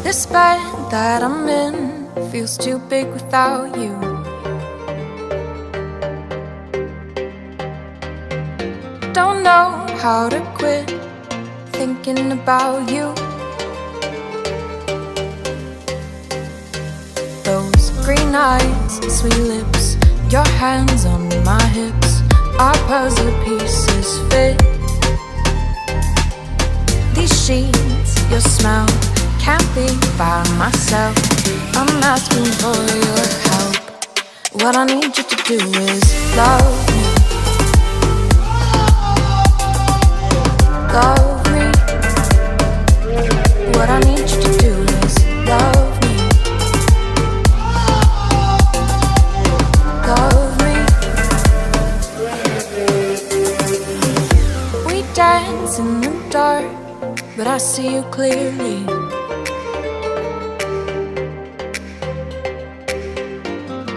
This bed that I'm in feels too big without you. Don't know how to quit thinking about you. Those green eyes, sweet lips, your hands on my hips, our puzzle pieces fit. These sheets, your smell, can't be by myself. I'm asking for your help. What I need you to do is love me. Love me. What I need you to do is love me. Love me. We dance in the dark, but I see you clearly.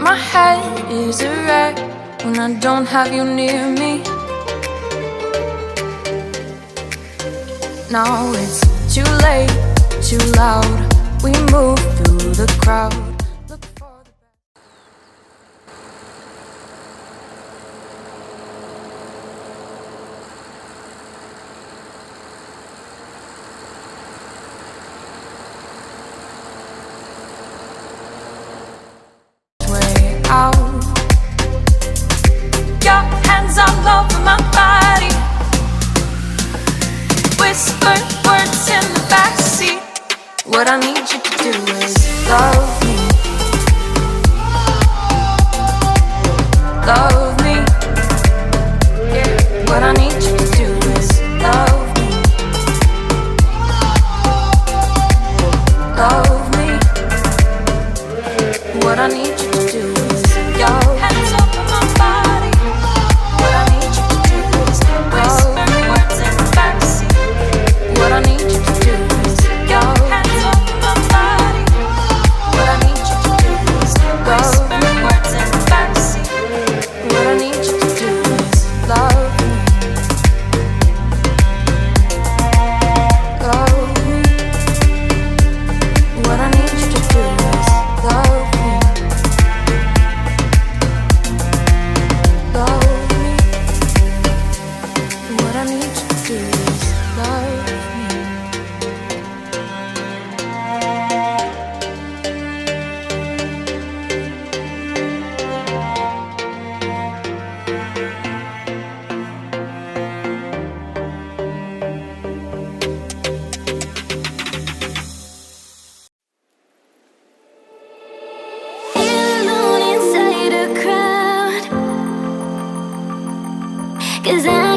My head is a wreck when I don't have you near me. Now it's too late, too loud. We move through the crowd. Look for the way out. Your hands all over my body, whisper words in the backseat. What I need you to do is love me. Love me. Yeah. What I need you to do is love me. Love me. What I need you to do is your hands over my body. What I need you to do is whisper words in the backseat. What I need you to do is your hands over my body. What I need you to do is whisper words in the backseat. What I need you to do is love me. Love me. What I need you to do is love me. Love me. What I need you to do is love me. Alone inside a crowd, 'cause I